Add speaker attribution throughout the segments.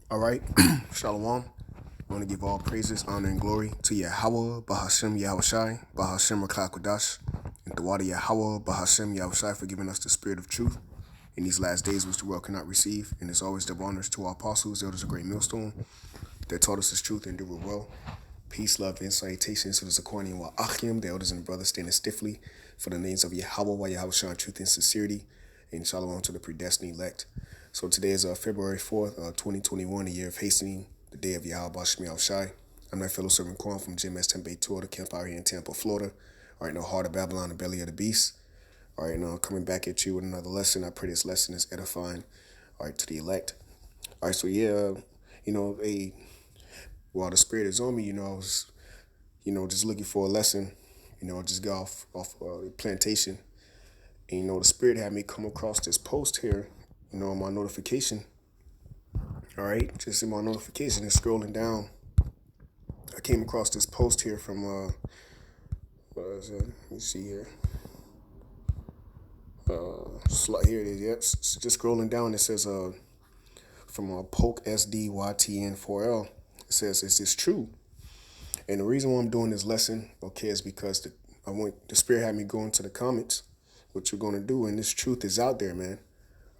Speaker 1: All right, Shalom. I want to give all praises, honor, and glory to Yahweh, Bahashem Yahushai, Bahashem Rakakwadash, and Dawada Yahweh, Bahashem Yahushai for giving us the spirit of truth in these last days which the world cannot receive. And as always, double honors to our apostles, elders of great millstone, that taught us this truth and do it well. Peace, love, and salutations to the Zaquanian wa Achim, the elders and brothers standing stiffly for the names of Yahweh, wa Yahushai, truth and sincerity, and shalom to the predestined elect. So today is February 4th, 2021, the year of hastening, the day of Yahweh Bashmi Shai. I'm my fellow servant Quan from GMS Tempe Tour, the camp out here in Tampa, Florida. All right, now heart of Babylon, the belly of the beast. All right, now coming back at you with another lesson. I pray this lesson is edifying, all right, to the elect. All right, so yeah, while the spirit is on me, I was, just looking for a lesson, just got off plantation. And, the spirit had me come across this post here, on my notification. All right, just in my notification and scrolling down, I came across this post here from, what is it? Let me see here. Here it is, yep. Just scrolling down, it says, from Poke SDYTN4L, it says, is this true? And the reason why I'm doing this lesson, okay, is because the spirit had me go into the comments, what you're going to do, and this truth is out there, man.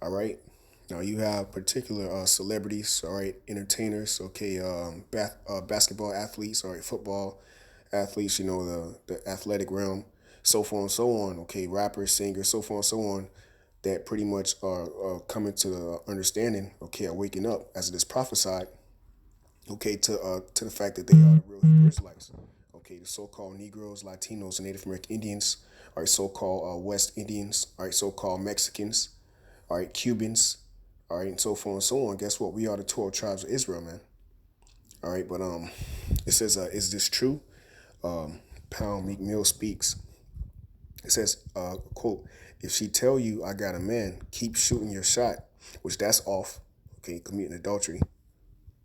Speaker 1: All right. Now you have particular celebrities, all right, entertainers, okay, basketball athletes, all right, football athletes, the athletic realm, so forth and so on, okay, rappers, singers, so forth and so on, that pretty much are coming to the understanding, okay, are waking up as it is prophesied, okay, to the fact that they are the real Hebrew Israelites, okay, the so-called Negroes, Latinos, and Native American Indians, all right, so-called West Indians, all right, so-called Mexicans, all right, Cubans, all right, and so forth and so on. Guess what? We are the 12 tribes of Israel, man. All right, but it says, is this true? Pound Meek Mill speaks. It says, quote, if she tell you I got a man, keep shooting your shot, which that's off, okay, committing adultery.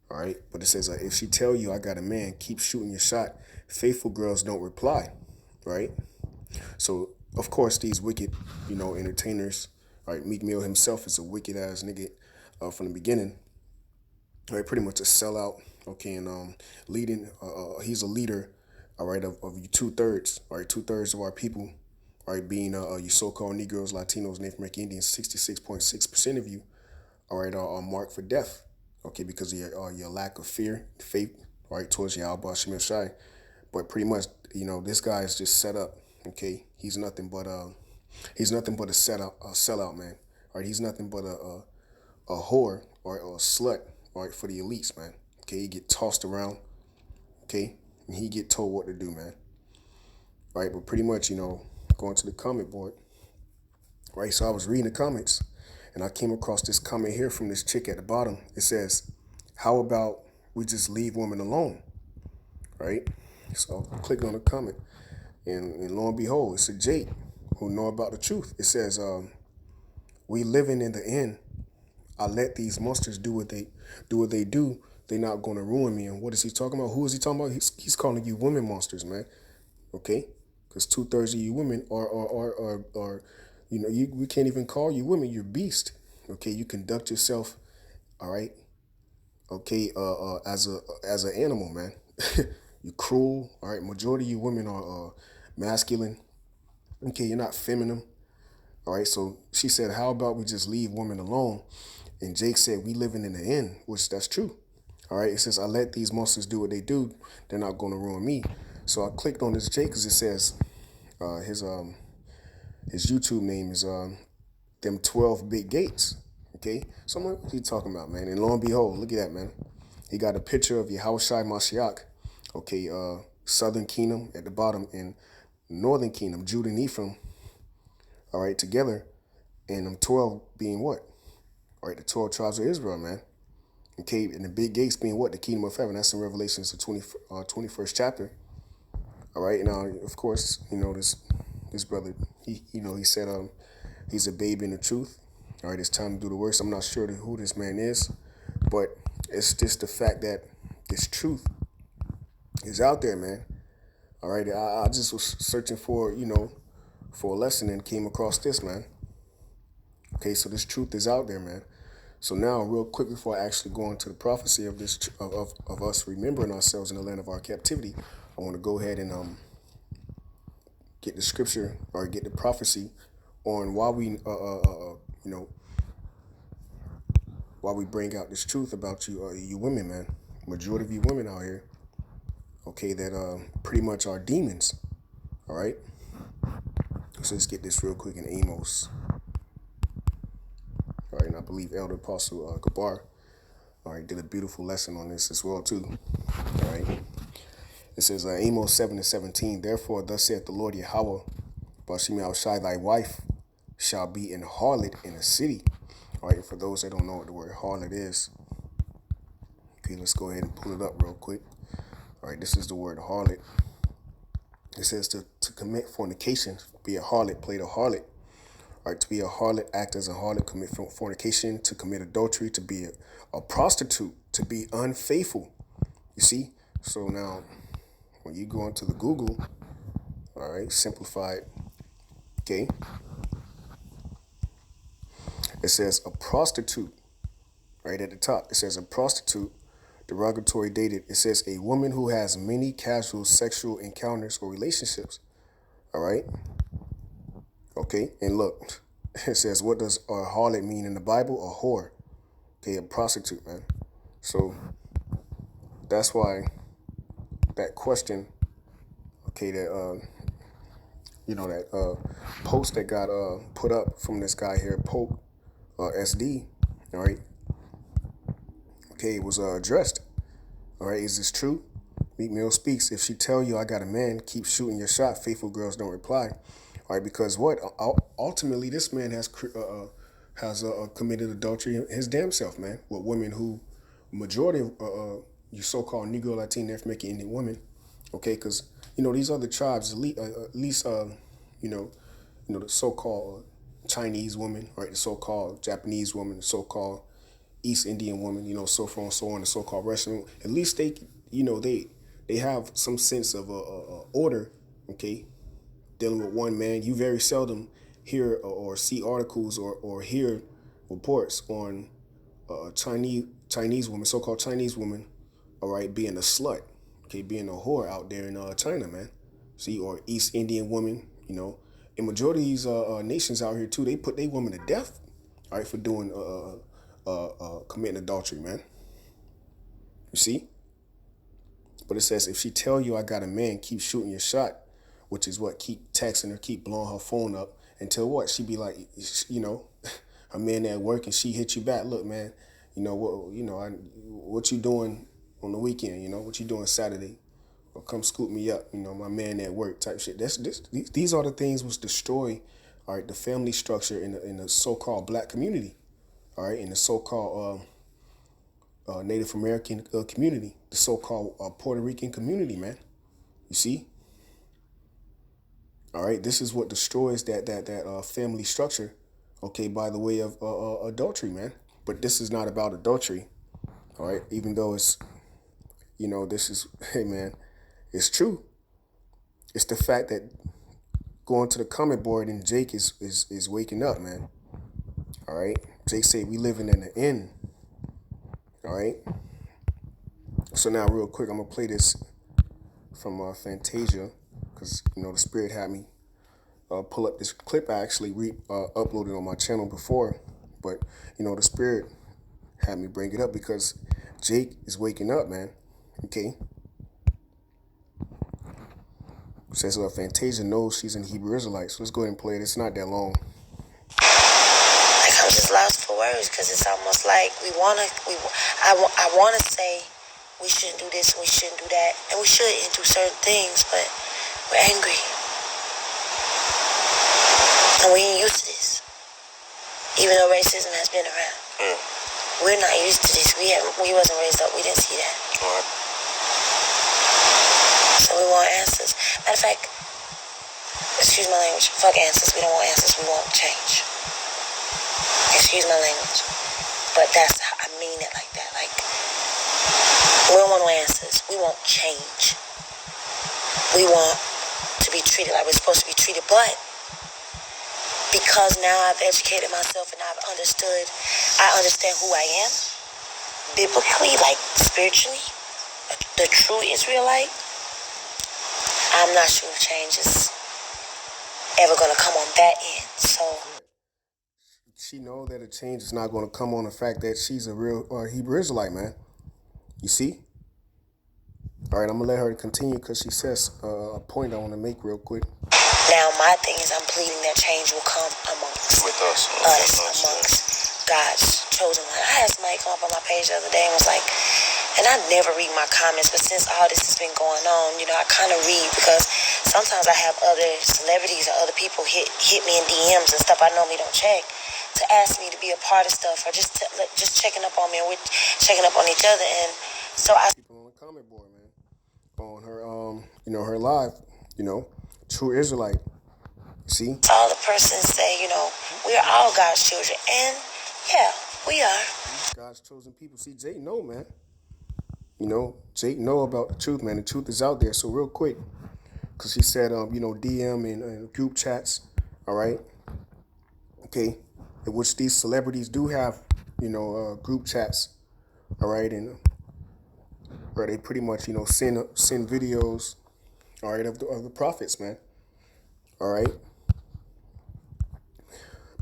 Speaker 1: All right, but it says, if she tell you I got a man, keep shooting your shot. Faithful girls don't reply, right? So, of course, these wicked, entertainers, all right, Meek Mill himself is a wicked ass nigga from the beginning. All right, pretty much a sellout. Okay, and leading. He's a leader. All right, of you 2/3. All right, 2/3 of our people. All right, being you so-called Negroes, Latinos, Native American Indians, 66.6% of you. All right, are marked for death. Okay, because of your lack of fear, faith. All right, towards Yahweh Shemel Shai. But pretty much, this guy is just set up. Okay, he's nothing but a sellout man. All right, he's nothing but a whore or a slut. All right, for the elites, man. Okay, he get tossed around. Okay, and he get told what to do, man. Right, but pretty much, going to the comment board. Right, so I was reading the comments, and I came across this comment here from this chick at the bottom. It says, "How about we just leave women alone?" Right. So I clicked on the comment, and lo and behold, it's a Jake who know about the truth. It says, "We living in the end. I let these monsters do what they do. They're not going to ruin me." And what is he talking about? Who is he talking about? He's calling you women monsters, man. Okay, because 2/3 of you women are we can't even call you women. You're beast. Okay, you conduct yourself, all right. Okay, as an animal, man. You cruel. All right, majority of you women are masculine. Okay, you're not feminine. All right, so she said, how about we just leave women alone? And Jake said, we living in the end, which that's true. All right, it says, I let these monsters do what they do. They're not going to ruin me. So I clicked on this Jake because it says his YouTube name is them 12 big gates. Okay, so I'm like, what are you talking about, man? And lo and behold, look at that, man. He got a picture of Yahushai Mashiach. Okay, Southern Kingdom at the bottom and Northern Kingdom, Judah and Ephraim. All right, together, and them 12 being what? All right, the 12 tribes of Israel, man. Okay, and the big gates being what? The kingdom of heaven. That's in Revelations, the 21st chapter. All right, now, of course, this brother, he said he's a babe in the truth. All right, it's time to do the worst. I'm not sure who this man is, but it's just the fact that this truth is out there, man. All right, I just was searching for a lesson and came across this, man. Okay, so this truth is out there, man. So now, real quick, before I actually go into the prophecy of this of us remembering ourselves in the land of our captivity, I want to go ahead and get the scripture or get the prophecy on why we why we bring out this truth about you women, man. Majority of you women out here, okay, that pretty much are demons. All right. So let's get this real quick in Amos. All right, and I believe Elder Apostle Gabar, all right, did a beautiful lesson on this as well too. All right. It says Amos 7:17. Therefore, thus saith the Lord Yahweh, Bashimi Shai, thy wife shall be an harlot in a city. All right, for those that don't know what the word harlot is, okay, let's go ahead and pull it up real quick. All right, this is the word harlot. It says to commit fornication, be a harlot, play the harlot. All right, to be a harlot, act as a harlot, commit fornication, to commit adultery, to be a prostitute, to be unfaithful. You see? So now, when you go into the Google, all right, simplified, okay, it says a prostitute, right at the top. It says a prostitute, derogatory dated. It says a woman who has many casual sexual encounters or relationships. All right. Okay. And look, it says, what does a harlot mean in the Bible? A whore. Okay. A prostitute, man. So that's why that question, okay, that, that post that got put up from this guy here, Pope SD, all right. Okay. It was addressed. All right, is this true? Meek Mill speaks. If she tell you I got a man, keep shooting your shot. Faithful girls don't reply. All right, because what? Ultimately, this man has committed adultery his damn self, man. With women who, majority of you so-called Negro, Latin, African American, Indian women, okay? Because these other tribes, at least the so-called Chinese women, right? The so-called Japanese woman, the so-called East Indian woman, so forth and so on, the so-called Russian. At least they, they have some sense of order, okay? Dealing with one man, you very seldom hear or see articles or hear reports on Chinese woman, so-called Chinese woman, all right, being a slut, okay, being a whore out there in China, man. See, or East Indian woman, in majority of these nations out here too, they put their women to death, all right, for doing committing adultery, man. You see? But it says, if she tell you I got a man, keep shooting your shot, which is what, keep texting her, keep blowing her phone up until what? She be like, a man at work and she hit you back. Look, man, what you doing on the weekend? What you doing Saturday? Or come scoop me up, my man at work type shit. These are the things which destroy, all right, the family structure in the so-called black community. All right, in the so-called Native American community, the so-called Puerto Rican community, man. You see? All right, this is what destroys that family structure, okay, by the way of adultery, man. But this is not about adultery, all right, even though it's, this is, hey, man, it's true. It's the fact that going to the comment board and Jake is waking up, man. All right. Jake said we living in the end. All right. So now real quick, I'm going to play this from Fantasia because, the Spirit had me pull up this clip. I actually uploaded on my channel before, but, the Spirit had me bring it up because Jake is waking up, man. Okay. Says Fantasia knows she's an Hebrew Israelite. So let's go ahead and play it. It's not that long.
Speaker 2: Like, I'm just lost for words because it's almost like I want to say we shouldn't do this and we shouldn't do that. And we shouldn't do certain things, but we're angry. And we ain't used to this. Even though racism has been around. We're not used to this. We wasn't raised up. We didn't see that. So we want answers. Matter of fact, excuse my language, fuck answers. We don't want answers. We want change. Excuse my language. But I mean it like that. Like, we don't want no answers. We want change. We want to be treated like we're supposed to be treated. But because now I've educated myself and I've understood I understand who I am, biblically, like spiritually, the true Israelite. I'm not sure if change is ever going to come on that end. So
Speaker 1: She know that a change is not going to come on the fact that she's a real Hebrew Israelite, man. You see? All right, I'm going to let her continue because she says a point I want to make real quick.
Speaker 2: now my thing is I'm pleading that change will come amongst
Speaker 3: With us.
Speaker 2: amongst God's chosen one. I had somebody come up on my page the other day and was like, and I never read my comments, but since all this has been going on, I kind of read because sometimes I have other celebrities or other people hit me in DMs and stuff I normally don't check to ask me to be a part of stuff or just checking up on me and we're checking up on each other. And so
Speaker 1: people on the comment board, man, on her her live, true Israelite. See?
Speaker 2: all the persons say, we're all God's children, and yeah, we are.
Speaker 1: God's chosen people. See, Jake know, man. Jake know about the truth, man. The truth is out there. So real quick, because she said, DM and group chats, all right? Okay, in which these celebrities do have, group chats, all right? And where they pretty much, send videos, all right, of the prophets, man, all right?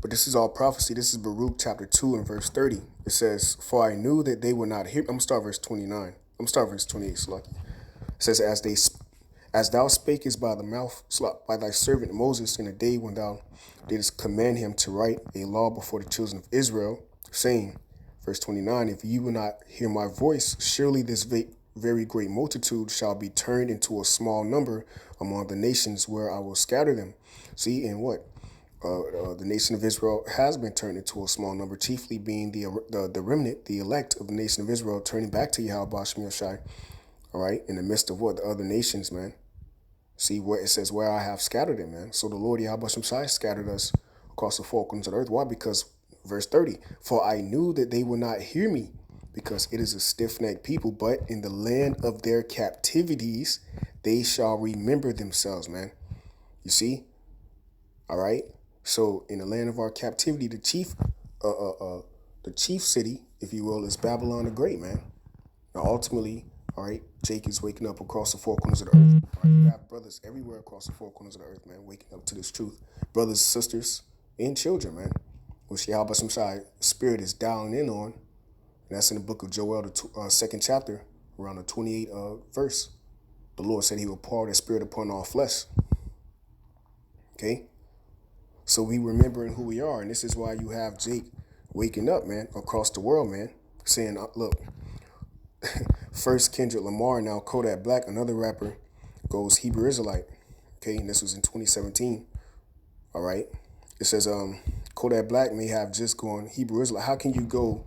Speaker 1: But this is all prophecy. This is Baruch chapter 2 and verse 30. It says, "For I knew that they would not hear." I'm going to start verse 29. I'm start verse 28, Slucky. It says, as thou spakest by the mouth, by thy servant Moses in the day when thou didst command him to write a law before the children of Israel, saying," verse 29, "If you will not hear my voice, surely this very great multitude shall be turned into a small number among the nations where I will scatter them." See, and what? The nation of Israel has been turned into a small number, chiefly being the remnant, the elect of the nation of Israel, turning back to Yahweh Shem Yoshai, all right, in the midst of what? The other nations, man. See what it says, where I have scattered them, man. So the Lord Yahweh Shem Yoshai scattered us across the four corners of the earth. Why? Because, verse 30, "For I knew that they would not hear me, because it is a stiff-necked people, but in the land of their captivities they shall remember themselves," man. You see? All right? So in the land of our captivity, the chief city, if you will, is Babylon the Great, man. Now ultimately, all right, Jake is waking up across the four corners of the earth. All right, you have brothers everywhere across the four corners of the earth, man, waking up to this truth. Brothers, sisters, and children, man. Which Yahweh Shai Spirit is dialing in on. And that's in the book of Joel, the second chapter, around the 28th verse. The Lord said he will pour his spirit upon all flesh. Okay? So we remembering who we are, and this is why you have Jake waking up, man, across the world, man, saying, look, first Kendrick Lamar, now Kodak Black, another rapper, goes Hebrew Israelite. Okay, and this was in 2017. All right. It says, Kodak Black may have just gone Hebrew Israelite. How can you go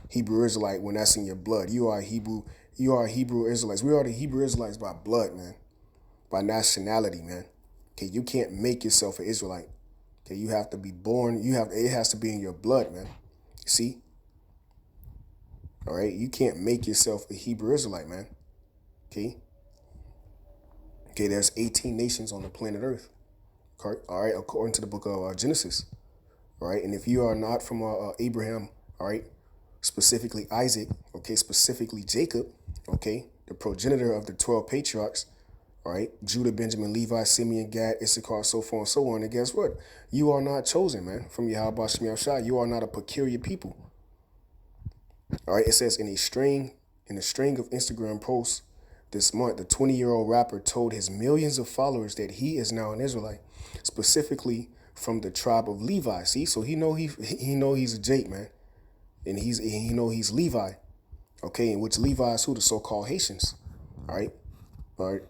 Speaker 1: Hebrew Israelite when that's in your blood? You are Hebrew Israelites. We are the Hebrew Israelites by blood, man, by nationality, man. Okay, you can't make yourself an Israelite. Okay, you have to be born. It has to be in your blood, man. You see? All right, you can't make yourself a Hebrew Israelite, man. Okay. Okay, there's 18 nations on the planet Earth. All right, according to the book of Genesis. All right, and if you are not from Abraham, all right, specifically Isaac, okay, specifically Jacob, okay, the progenitor of the 12 patriarchs, all right, Judah, Benjamin, Levi, Simeon, Gad, Issachar, so forth and so on. And guess what? You are not chosen, man, from Yahweh Shem Yoshai. You are not a peculiar people. All right, it says in a string of Instagram posts this month, the 20-year-old rapper told his millions of followers that he is now an Israelite, specifically from the tribe of Levi. See, so he know he's a Jake, man, and he know he's Levi. Okay, in which Levi is who? The so-called Haitians. All right. All right,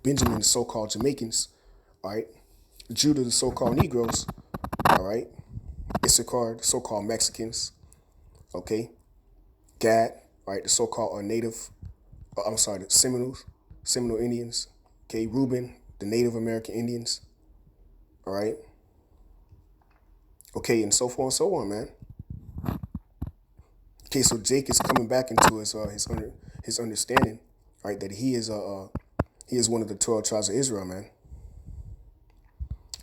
Speaker 1: Benjamin, the so-called Jamaicans, all right, Judah, the so-called Negroes, all right, Issachar, the so-called Mexicans, okay, Gad, all right, the so-called the Seminole Indians, okay, Reuben, the Native American Indians, all right, okay, and so forth and so on, man. Okay, so Jake is coming back into his understanding, all right, that he is one of the 12 tribes of Israel, man.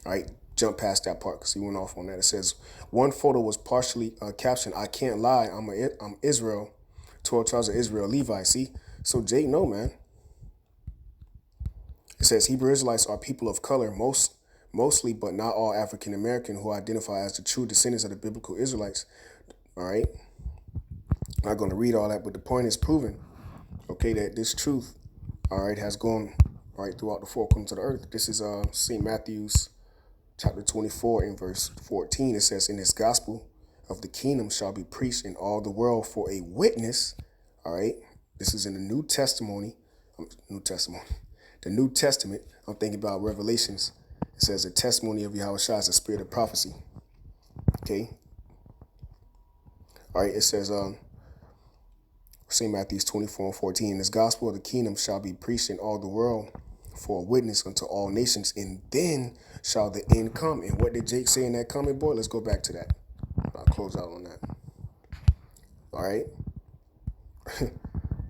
Speaker 1: All right, jump past that part because he went off on that. It says one photo was partially captioned, "I can't lie, I'm Israel, 12 tribes of Israel, Levi." See, so Jake, no man. It says Hebrew Israelites are people of color, mostly, but not all African American, who identify as the true descendants of the biblical Israelites. All right, I'm not going to read all that, but the point is proven. Okay, that this truth, all right, has gone right throughout the four corners of the earth. This is St. Matthew's chapter 24 in verse 14. It says, "In this gospel of the kingdom shall be preached in all the world for a witness." All right, this is in the New Testament. The New Testament. I'm thinking about Revelations. It says the testimony of Yahushua is a spirit of prophecy. Okay. All right. It says St. Matthew's 24 and 14. "This gospel of the kingdom shall be preached in all the world for a witness unto all nations, and then shall the end come." And what did Jake say in that comment board? Let's go back to that. I'll close out on that. All right.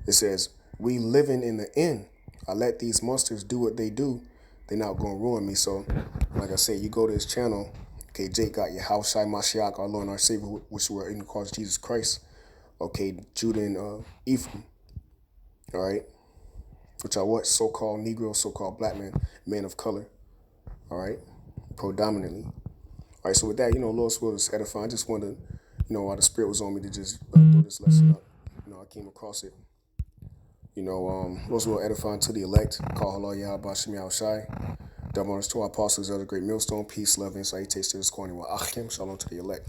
Speaker 1: It says, "We living in the end. I let these monsters do what they do. They're not going to ruin me." So, like I said, you go to his channel. Okay, Jake got Yahushua Mashiach, our Lord and our Savior, which were in Christ Jesus Christ. Okay, Judah and Ephraim. All right. Which are what? So-called Negro, so-called black men of color. All right. Predominantly. All right. So with that, Lord's will is edifying. I just wanted to, while the Spirit was on me to just throw this lesson up. I came across it. Lord's will edifying to the elect. Call Allah Yahweh Shem Yahushai. Double honors to our apostles of the great millstone. Peace, love, and salutation to this corner. Shalom to the elect.